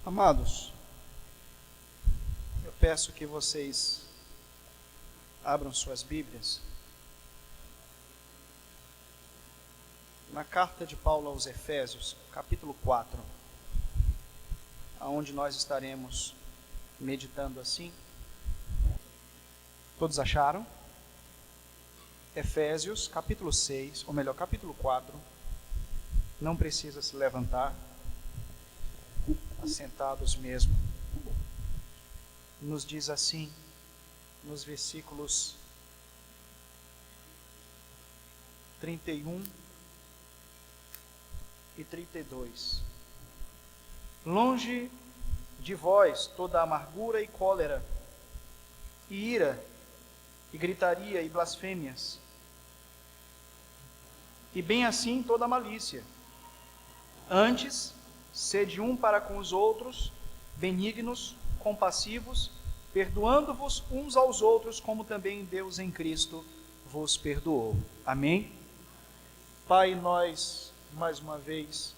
Amados, eu peço que vocês abram suas Bíblias na carta de Paulo aos Efésios, capítulo 4, aonde nós estaremos meditando assim. Todos acharam? Efésios, capítulo 6, ou melhor, capítulo 4. Não precisa se levantar, assentados mesmo. Nos diz assim, nos versículos 31 e 32. Longe de vós toda amargura e cólera, e ira, e gritaria, e blasfêmias, e bem assim toda malícia. Antes, sede um para com os outros, benignos, compassivos, perdoando-vos uns aos outros, como também Deus em Cristo vos perdoou. Amém? Pai, nós, mais uma vez,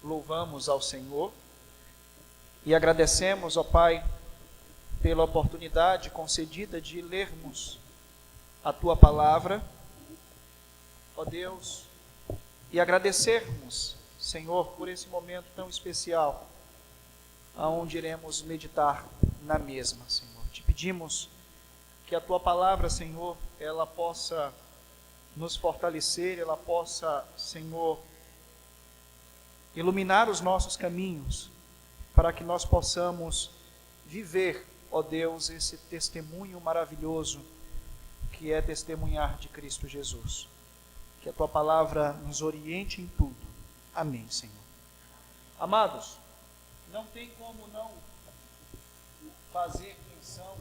louvamos ao Senhor e agradecemos, ó Pai, pela oportunidade concedida de lermos a Tua Palavra, ó Deus, e agradecermos, Senhor, por esse momento tão especial, aonde iremos meditar na mesma, Senhor. Te pedimos que a Tua Palavra, Senhor, ela possa nos fortalecer, ela possa, Senhor, iluminar os nossos caminhos, para que nós possamos viver, ó Deus, esse testemunho maravilhoso, que é testemunhar de Cristo Jesus. Que a Tua Palavra nos oriente em tudo. Amém, Senhor. Amados, não tem como não fazer menção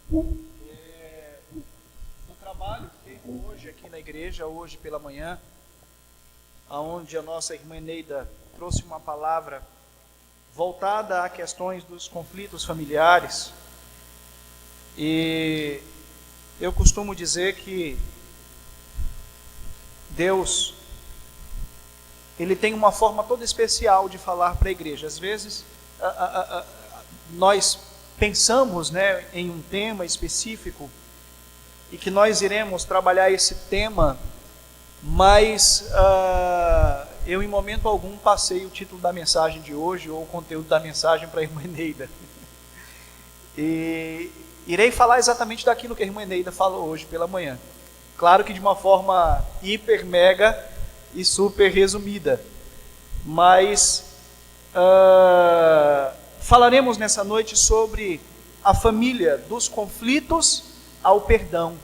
do trabalho feito hoje aqui na igreja, hoje pela manhã, aonde a nossa irmã Neida trouxe uma palavra voltada a questões dos conflitos familiares. E eu costumo dizer que Deus, Ele tem uma forma toda especial de falar para a igreja. Às vezes, nós pensamos, né, em um tema específico e que nós iremos trabalhar esse tema, mas eu em momento algum passei o título da mensagem de hoje ou o conteúdo da mensagem para a irmã Neida. E irei falar exatamente daquilo que a irmã Neida falou hoje pela manhã. Claro que de uma forma hiper, mega e super resumida. Mas falaremos nessa noite sobre a família, dos conflitos ao perdão.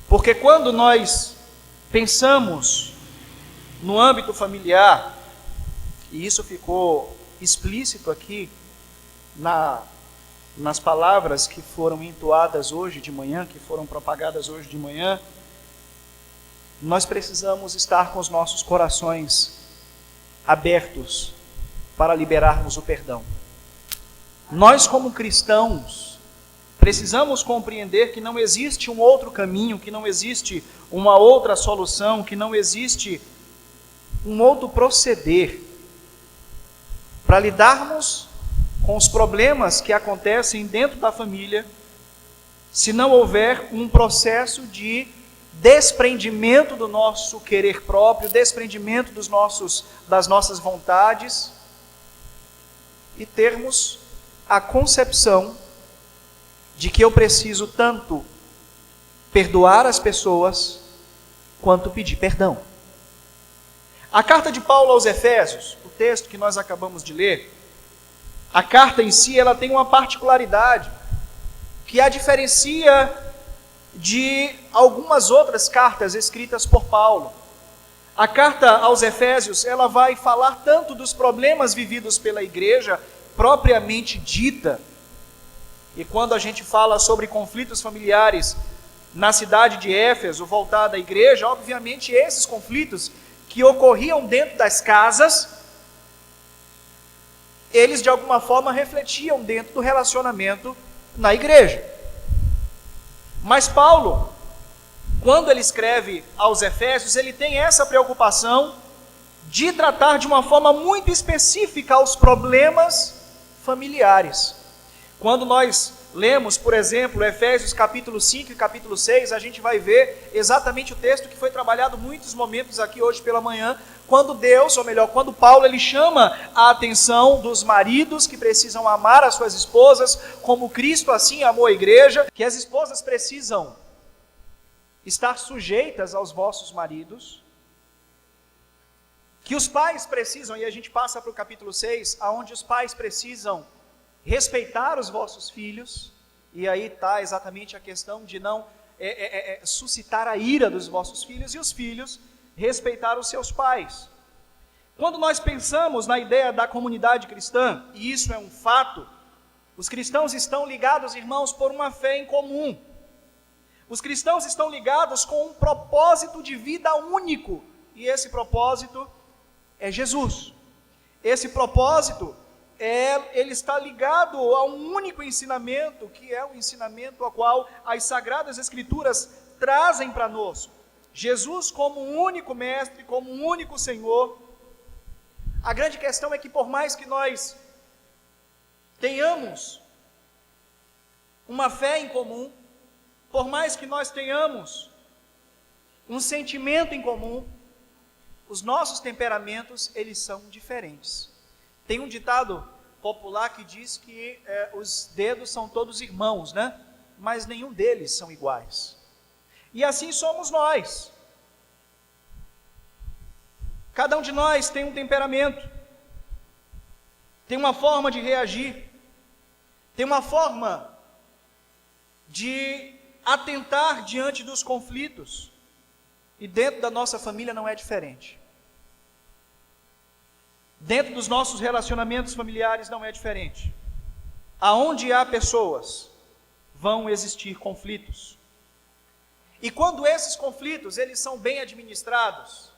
Porque quando nós pensamos no âmbito familiar, e isso ficou explícito aqui nas palavras que foram entoadas hoje de manhã, que foram propagadas hoje de manhã, nós precisamos estar com os nossos corações abertos para liberarmos o perdão. Nós, como cristãos, precisamos compreender que não existe um outro caminho, que não existe uma outra solução, que não existe um outro proceder para lidarmos com os problemas que acontecem dentro da família, se não houver um processo de desprendimento do nosso querer próprio, desprendimento das nossas vontades, e termos a concepção de que eu preciso tanto perdoar as pessoas, quanto pedir perdão. A carta de Paulo aos Efésios, o texto que nós acabamos de ler, a carta em si, ela tem uma particularidade que a diferencia de algumas outras cartas escritas por Paulo. A carta aos Efésios, ela vai falar tanto dos problemas vividos pela igreja, propriamente dita. E quando a gente fala sobre conflitos familiares na cidade de Éfeso, voltada à igreja, obviamente esses conflitos que ocorriam dentro das casas, eles de alguma forma refletiam dentro do relacionamento na igreja. Mas Paulo, quando ele escreve aos Efésios, ele tem essa preocupação de tratar de uma forma muito específica os problemas familiares. Quando nós lemos, por exemplo, Efésios capítulo 5 e capítulo 6, a gente vai ver exatamente o texto que foi trabalhado muitos momentos aqui hoje pela manhã, quando Deus, ou melhor, quando Paulo, ele chama a atenção dos maridos que precisam amar as suas esposas, como Cristo assim amou a igreja, que as esposas precisam estar sujeitas aos vossos maridos, que os pais precisam, e a gente passa para o capítulo 6, aonde os pais precisam respeitar os vossos filhos, e aí está exatamente a questão de não suscitar a ira dos vossos filhos, e os filhos respeitar os seus pais. Quando nós pensamos na ideia da comunidade cristã, e isso é um fato, os cristãos estão ligados, irmãos, por uma fé em comum. Os cristãos estão ligados com um propósito de vida único, e esse propósito é Jesus. Esse propósito ele está ligado a um único ensinamento, que é o ensinamento a qual as Sagradas Escrituras trazem para nós. Jesus como um único mestre, como um único Senhor. A grande questão é que por mais que nós tenhamos uma fé em comum, por mais que nós tenhamos um sentimento em comum, os nossos temperamentos, eles são diferentes. Tem um ditado popular que diz que os dedos são todos irmãos, né? Mas nenhum deles são iguais. E assim somos nós. Cada um de nós tem um temperamento, tem uma forma de reagir, tem uma forma de atentar diante dos conflitos. E dentro da nossa família não é diferente. Dentro dos nossos relacionamentos familiares não é diferente. Aonde há pessoas, vão existir conflitos. E quando esses conflitos, eles são bem administrados,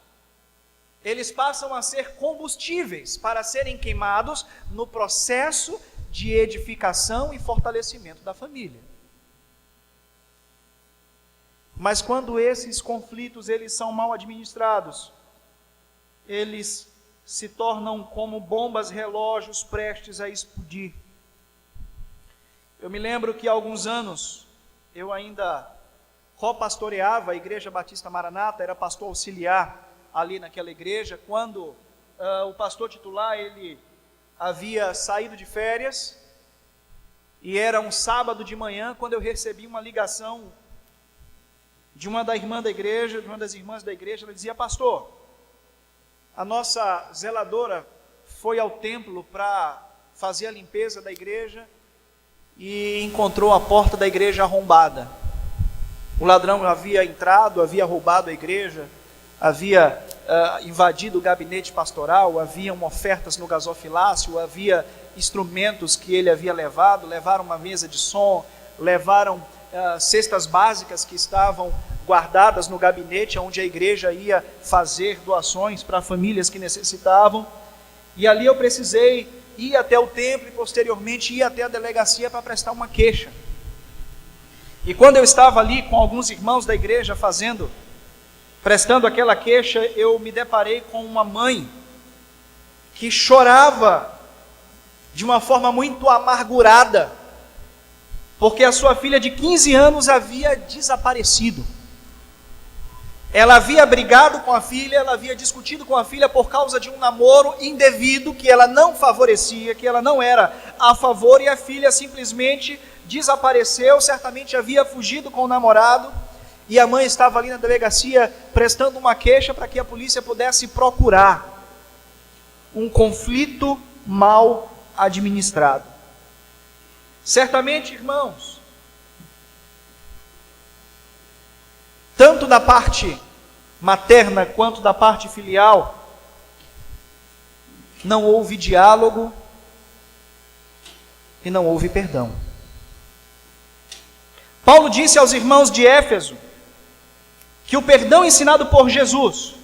eles passam a ser combustíveis para serem queimados no processo de edificação e fortalecimento da família. Mas quando esses conflitos, eles são mal administrados, eles se tornam como bombas relógios prestes a explodir. Eu me lembro que há alguns anos, eu ainda co-pastoreava a Igreja Batista Maranata, era pastor auxiliar ali naquela igreja, quando o pastor titular, ele havia saído de férias, e era um sábado de manhã, quando eu recebi uma ligação de uma das irmãs da igreja, ela dizia: pastor, a nossa zeladora foi ao templo para fazer a limpeza da igreja e encontrou a porta da igreja arrombada. O ladrão havia entrado, havia roubado a igreja, havia invadido o gabinete pastoral, haviam ofertas no gasofilácio, havia instrumentos que ele havia levado, levaram uma mesa de som, levaram cestas básicas que estavam guardadas no gabinete onde a igreja ia fazer doações para famílias que necessitavam. E ali eu precisei ir até o templo e posteriormente ir até a delegacia para prestar uma queixa. E quando eu estava ali com alguns irmãos da igreja prestando aquela queixa, eu me deparei com uma mãe que chorava de uma forma muito amargurada, porque a sua filha de 15 anos havia desaparecido. Ela havia brigado com a filha, ela havia discutido com a filha por causa de um namoro indevido que ela não favorecia, que ela não era a favor, e a filha simplesmente desapareceu, certamente havia fugido com o namorado, e a mãe estava ali na delegacia prestando uma queixa para que a polícia pudesse procurar um conflito mal administrado. Certamente, irmãos, tanto da parte materna quanto da parte filial, não houve diálogo e não houve perdão. Paulo disse aos irmãos de Éfeso que o perdão ensinado por Jesus,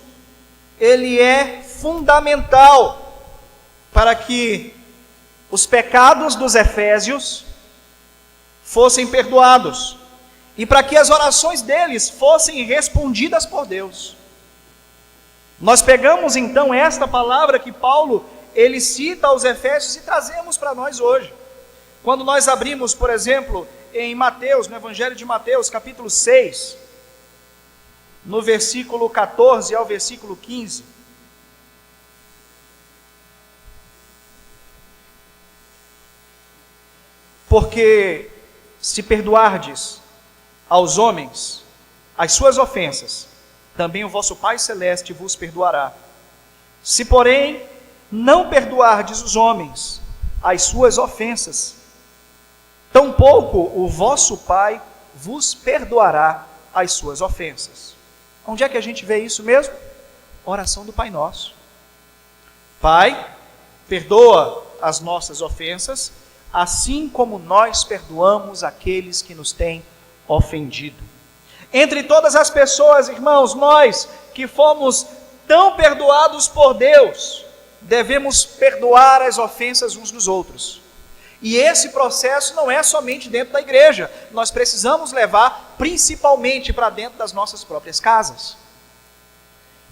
ele é fundamental para que os pecados dos efésios fossem perdoados e para que as orações deles fossem respondidas por Deus. Nós pegamos então esta palavra que Paulo ele cita aos Efésios e trazemos para nós hoje. Quando nós abrimos, por exemplo, em Mateus, no Evangelho de Mateus, capítulo 6, no versículo 14 ao versículo 15. Porque se perdoardes aos homens as suas ofensas, também o vosso Pai Celeste vos perdoará. Se, porém, não perdoardes os homens as suas ofensas, tampouco o vosso Pai vos perdoará as suas ofensas. Onde é que a gente vê isso mesmo? Oração do Pai Nosso. Pai, perdoa as nossas ofensas, assim como nós perdoamos aqueles que nos têm ofendido. Entre todas as pessoas, irmãos, nós que fomos tão perdoados por Deus, devemos perdoar as ofensas uns dos outros. E esse processo não é somente dentro da igreja, nós precisamos levar principalmente para dentro das nossas próprias casas.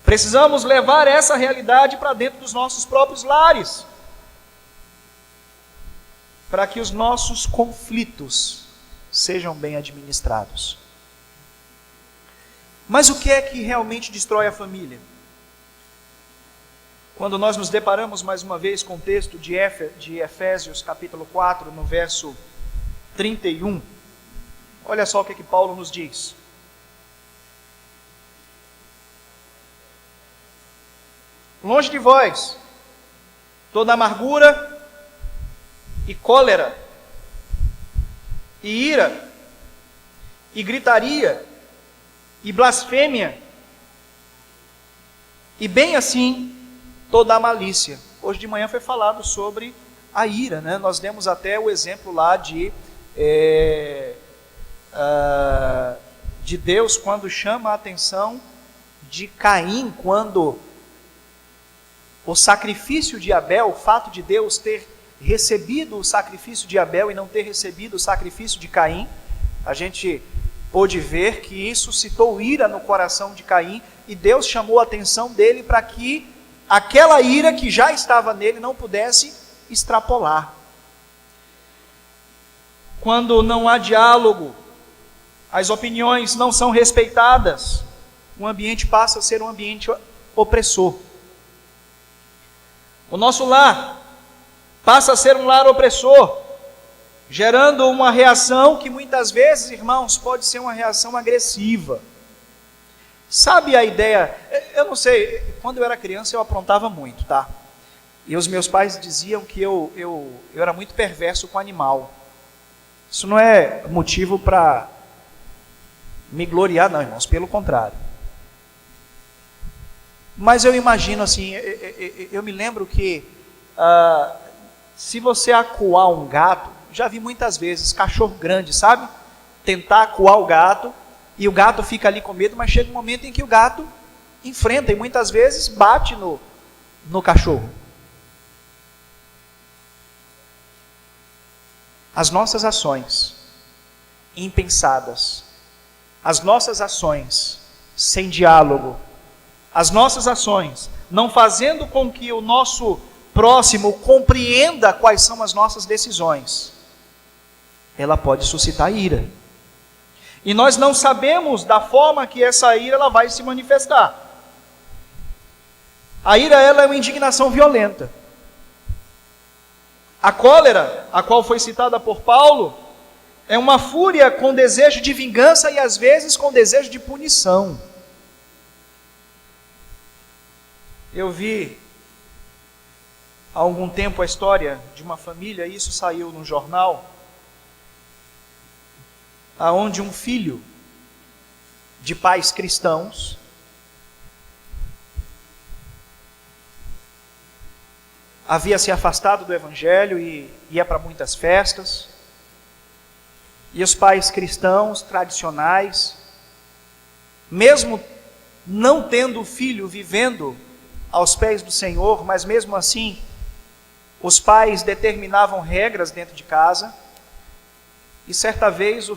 Precisamos levar essa realidade para dentro dos nossos próprios lares, para que os nossos conflitos sejam bem administrados. Mas o que é que realmente destrói a família? Quando nós nos deparamos mais uma vez com o texto de Efésios capítulo 4, no verso 31, olha só o que Paulo nos diz. Longe de vós toda amargura e cólera e ira e gritaria e blasfêmia, e bem assim toda a malícia. Hoje de manhã foi falado sobre a ira, né? Nós demos até o exemplo lá de Deus quando chama a atenção de Caim, quando o sacrifício de Abel, o fato de Deus ter recebido o sacrifício de Abel e não ter recebido o sacrifício de Caim, a gente pôde ver que isso suscitou ira no coração de Caim, e Deus chamou a atenção dele para que aquela ira que já estava nele não pudesse extrapolar. Quando não há diálogo, as opiniões não são respeitadas, o ambiente passa a ser um ambiente opressor. O nosso lar passa a ser um lar opressor, gerando uma reação que muitas vezes, irmãos, pode ser uma reação agressiva. Sabe a ideia? Eu não sei, quando eu era criança eu aprontava muito, tá? E os meus pais diziam que eu era muito perverso com animal. Isso não é motivo para me gloriar, não, irmãos, pelo contrário. Mas eu imagino assim, eu me lembro que se você acuar um gato, já vi muitas vezes cachorro grande, sabe? Tentar acuar o gato, e o gato fica ali com medo, mas chega um momento em que o gato enfrenta, e muitas vezes bate no cachorro. As nossas ações impensadas, as nossas ações sem diálogo, as nossas ações não fazendo com que o nosso próximo compreenda quais são as nossas decisões, ela pode suscitar ira. E nós não sabemos da forma que essa ira ela vai se manifestar. A ira ela é uma indignação violenta. A cólera, a qual foi citada por Paulo, é uma fúria com desejo de vingança e às vezes com desejo de punição. Eu vi há algum tempo a história de uma família, isso saiu no jornal, aonde um filho de pais cristãos havia se afastado do evangelho e ia para muitas festas, e os pais cristãos tradicionais, mesmo não tendo o filho vivendo aos pés do Senhor, mas mesmo assim os pais determinavam regras dentro de casa. E certa vez o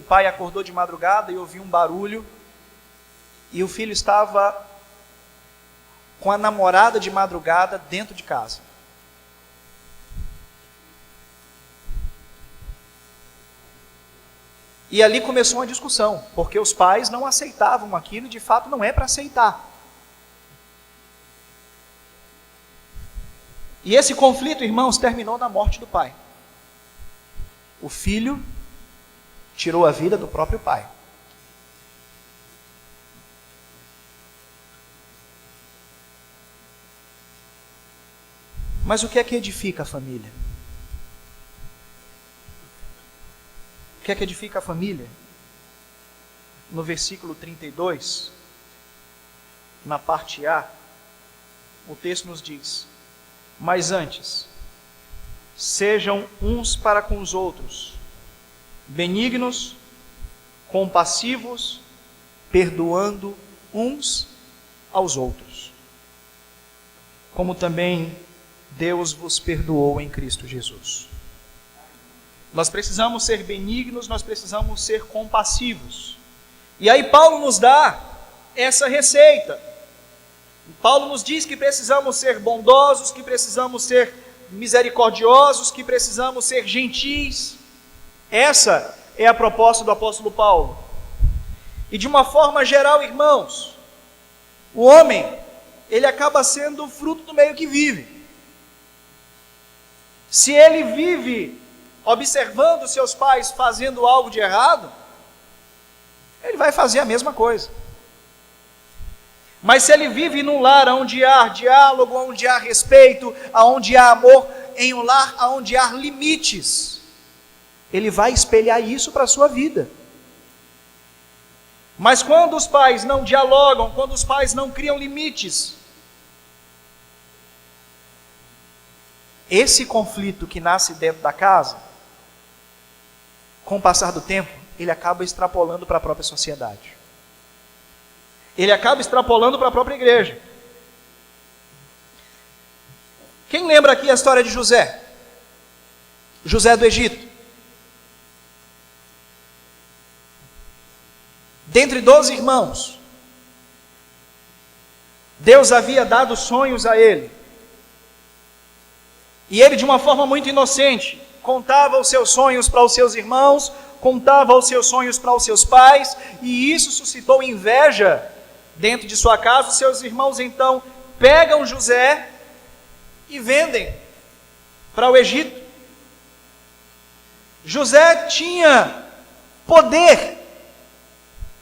pai acordou de madrugada e ouviu um barulho, e o filho estava com a namorada de madrugada dentro de casa. E ali começou uma discussão, porque os pais não aceitavam aquilo e de fato não é para aceitar. E esse conflito, irmãos, terminou na morte do pai. O filho tirou a vida do próprio pai. Mas o que é que edifica a família? O que é que edifica a família? No versículo 32, na parte A, o texto nos diz: mas antes, sejam uns para com os outros, benignos, compassivos, perdoando uns aos outros, como também Deus vos perdoou em Cristo Jesus. Nós precisamos ser benignos, nós precisamos ser compassivos. E aí Paulo nos dá essa receita. Paulo nos diz que precisamos ser bondosos, que precisamos ser misericordiosos, que precisamos ser gentis. Essa é a proposta do apóstolo Paulo. E de uma forma geral, irmãos, o homem, ele acaba sendo fruto do meio que vive. Se ele vive observando seus pais fazendo algo de errado, ele vai fazer a mesma coisa. Mas se ele vive num lar onde há diálogo, onde há respeito, onde há amor, em um lar onde há limites, ele vai espelhar isso para a sua vida. Mas quando os pais não dialogam, quando os pais não criam limites, esse conflito que nasce dentro da casa, com o passar do tempo, ele acaba extrapolando para a própria sociedade. Ele acaba extrapolando para a própria igreja. Quem lembra aqui a história de José? José do Egito. Dentre 12 irmãos, Deus havia dado sonhos a ele. E ele, de uma forma muito inocente, contava os seus sonhos para os seus irmãos, contava os seus sonhos para os seus pais, e isso suscitou inveja dentro de sua casa. Os seus irmãos então pegam José e vendem para o Egito. José tinha poder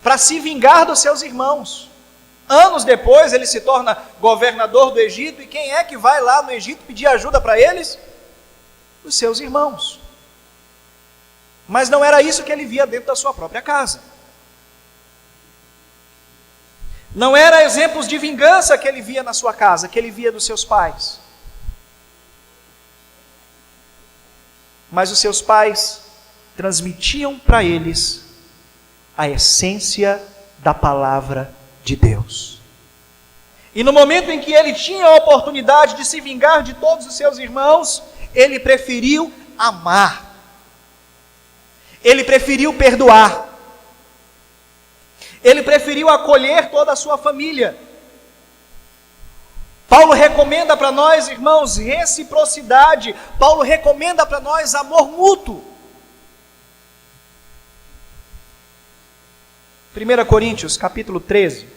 para se vingar dos seus irmãos. Anos depois ele se torna governador do Egito, e quem é que vai lá no Egito pedir ajuda para eles? Os seus irmãos. Mas não era isso que ele via dentro da sua própria casa. Não era exemplos de vingança que ele via na sua casa, que ele via dos seus pais. Mas os seus pais transmitiam para eles a essência da palavra de Deus. E no momento em que ele tinha a oportunidade de se vingar de todos os seus irmãos, ele preferiu amar. Ele preferiu perdoar. Ele preferiu acolher toda a sua família. Paulo recomenda para nós, irmãos, reciprocidade. Paulo recomenda para nós amor mútuo. 1 Coríntios, capítulo 13,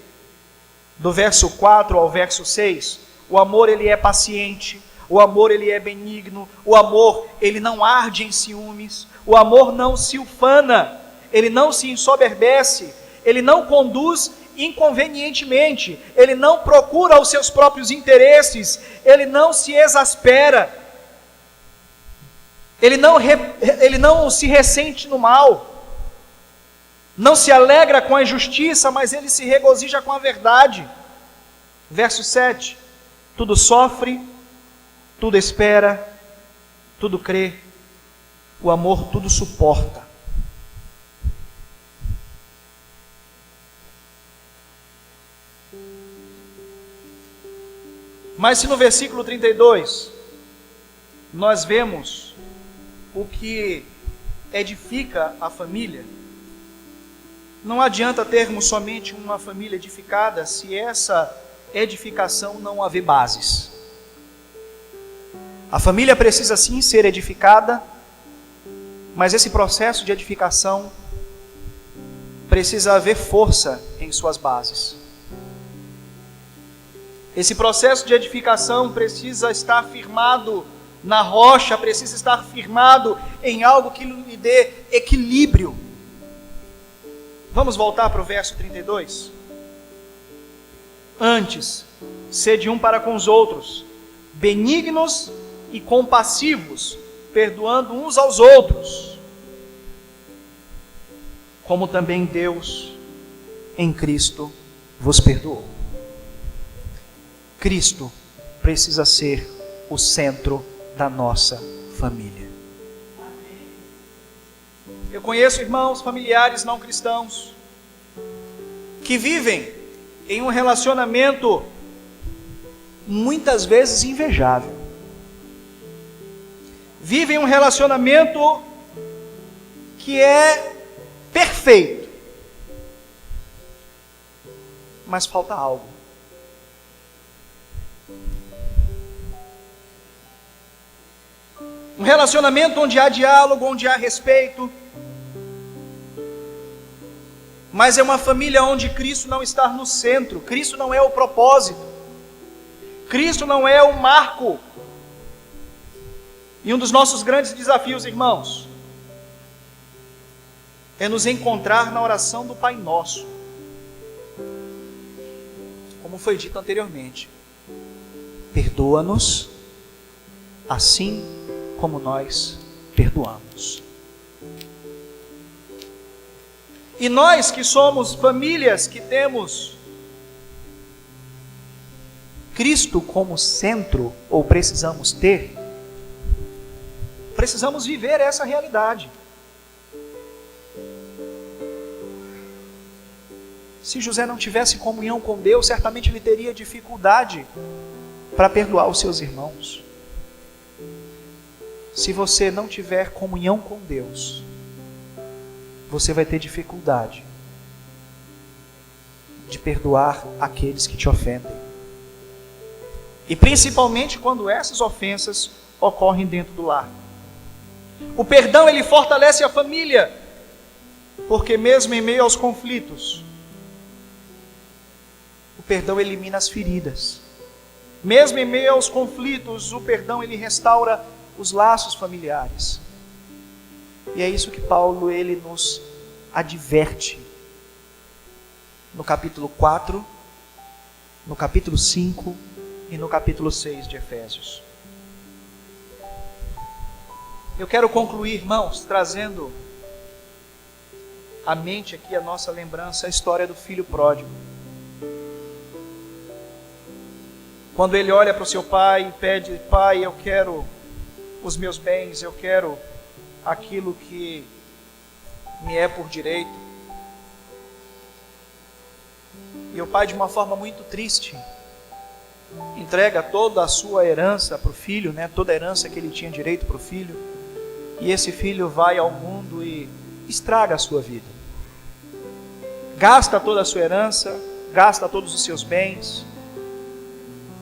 do verso 4 ao verso 6, o amor ele é paciente, o amor ele é benigno, o amor ele não arde em ciúmes, o amor não se ufana, ele não se ensoberbece, ele não conduz inconvenientemente, ele não procura os seus próprios interesses, ele não se exaspera, ele não se ressente no mal, não se alegra com a injustiça, mas ele se regozija com a verdade. Verso 7, tudo sofre, tudo espera, tudo crê, o amor tudo suporta. Mas se no versículo 32, nós vemos o que edifica a família, não adianta termos somente uma família edificada se essa edificação não haver bases. A família precisa sim ser edificada, mas esse processo de edificação precisa haver força em suas bases. Esse processo de edificação precisa estar firmado na rocha, precisa estar firmado em algo que lhe dê equilíbrio. Vamos voltar para o verso 32? Antes, sede um para com os outros, benignos e compassivos, perdoando uns aos outros, como também Deus em Cristo vos perdoou. Cristo precisa ser o centro da nossa família. Eu conheço irmãos, familiares não cristãos, que vivem em um relacionamento muitas vezes invejável. Vivem um relacionamento que é perfeito, mas falta algo. Um relacionamento onde há diálogo, onde há respeito, mas é uma família onde Cristo não está no centro, Cristo não é o propósito, Cristo não é o marco. E um dos nossos grandes desafios, irmãos, é nos encontrar na oração do Pai Nosso, como foi dito anteriormente: perdoa-nos assim como nós perdoamos. E nós que somos famílias que temos Cristo como centro, ou precisamos ter, precisamos viver essa realidade. Se José não tivesse comunhão com Deus, certamente ele teria dificuldade para perdoar os seus irmãos. Se você não tiver comunhão com Deus, você vai ter dificuldade de perdoar aqueles que te ofendem. E principalmente quando essas ofensas ocorrem dentro do lar. O perdão, ele fortalece a família, porque mesmo em meio aos conflitos, o perdão elimina as feridas. Mesmo em meio aos conflitos, o perdão ele restaura os laços familiares. E é isso que Paulo ele nos adverte no capítulo 4, no capítulo 5 e no capítulo 6 de Efésios. Eu quero concluir, irmãos, trazendo à mente aqui a nossa lembrança, a história do filho pródigo. Quando ele olha para o seu pai e pede: pai, eu quero os meus bens, eu quero aquilo que me é por direito. E o pai, de uma forma muito triste, entrega toda a sua herança para o filho, toda a herança que ele tinha direito para o filho. E esse filho vai ao mundo e estraga a sua vida. Gasta toda a sua herança, gasta todos os seus bens,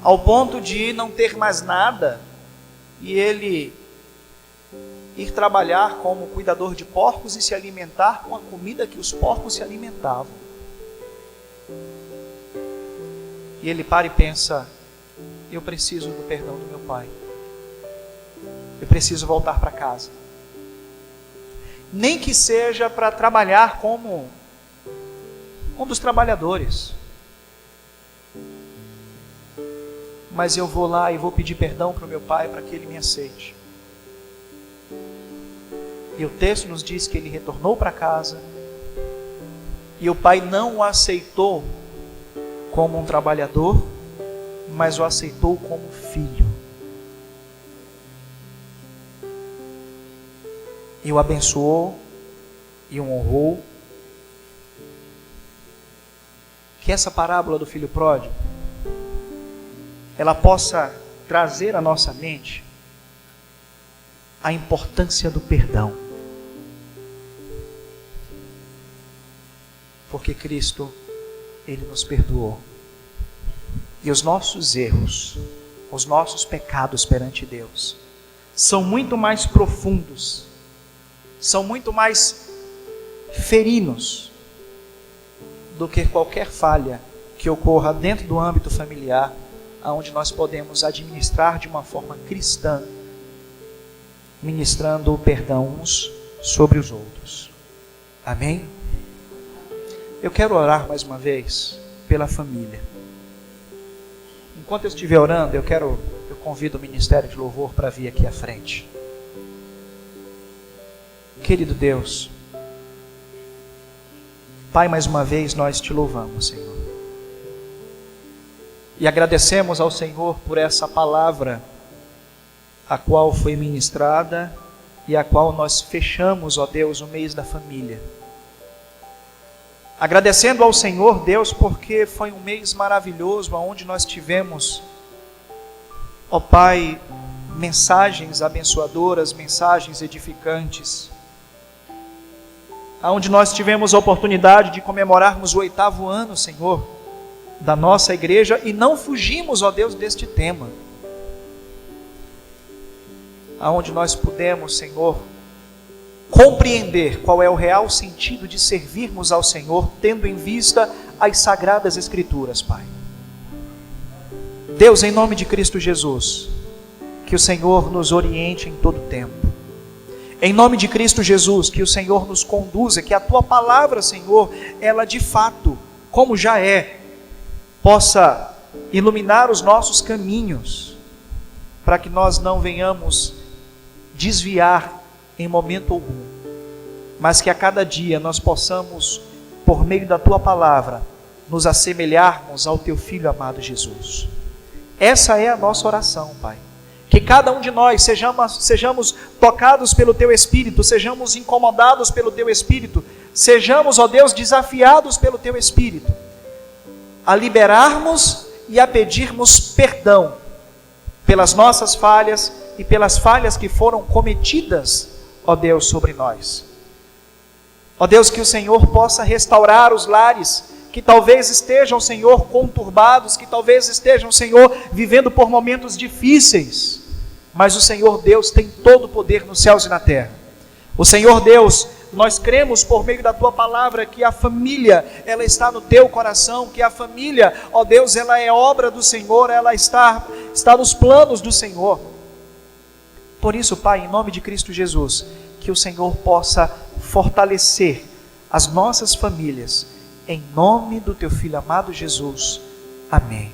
ao ponto de não ter mais nada, e ele ir trabalhar como cuidador de porcos e se alimentar com a comida que os porcos se alimentavam. E ele para e pensa: eu preciso do perdão do meu pai, eu preciso voltar para casa, nem que seja para trabalhar como um dos trabalhadores, mas eu vou lá e vou pedir perdão para o meu pai para que ele me aceite. E o texto nos diz que ele retornou para casa e o pai não o aceitou como um trabalhador, mas o aceitou como filho. E o abençoou e o honrou. Que essa parábola do filho pródigo ela possa trazer à nossa mente a importância do perdão. Porque Cristo, ele nos perdoou. E os nossos erros, os nossos pecados perante Deus, são muito mais profundos, são muito mais ferinos do que qualquer falha que ocorra dentro do âmbito familiar, onde nós podemos administrar de uma forma cristã, ministrando o perdão uns sobre os outros. Amém? Eu quero orar mais uma vez pela família. Enquanto eu estiver orando, eu convido o Ministério de Louvor para vir aqui à frente. Querido Deus, Pai, mais uma vez nós te louvamos, Senhor. E agradecemos ao Senhor por essa palavra, a qual foi ministrada e a qual nós fechamos, ó Deus, o mês da família. Agradecendo ao Senhor, Deus, porque foi um mês maravilhoso, onde nós tivemos, ó Pai, mensagens abençoadoras, mensagens edificantes, onde nós tivemos a oportunidade de comemorarmos o 8º ano, Senhor, da nossa igreja, e não fugimos, ó Deus, deste tema, aonde nós pudemos, Senhor, compreender qual é o real sentido de servirmos ao Senhor, tendo em vista as Sagradas Escrituras, Pai. Deus, em nome de Cristo Jesus, que o Senhor nos oriente em todo tempo. Em nome de Cristo Jesus, que o Senhor nos conduza, que a Tua palavra, Senhor, ela de fato, como já é, possa iluminar os nossos caminhos, para que nós não venhamos desviar em momento algum, mas que a cada dia nós possamos, por meio da Tua palavra, nos assemelharmos ao Teu Filho amado Jesus. Essa é a nossa oração, Pai. Que cada um de nós sejamos tocados pelo Teu Espírito, sejamos incomodados pelo Teu Espírito, sejamos, ó Deus, desafiados pelo Teu Espírito, a liberarmos e a pedirmos perdão pelas nossas falhas e pelas falhas que foram cometidas, ó Deus, sobre nós. Ó Deus, que o Senhor possa restaurar os lares que talvez estejam, Senhor, conturbados, que talvez estejam, Senhor, vivendo por momentos difíceis, mas o Senhor Deus tem todo o poder nos céus e na terra. O Senhor Deus, nós cremos por meio da Tua palavra que a família, ela está no Teu coração, que a família, ó Deus, ela é obra do Senhor, ela está nos planos do Senhor. Por isso, Pai, em nome de Cristo Jesus, que o Senhor possa fortalecer as nossas famílias, em nome do Teu Filho amado Jesus. Amém.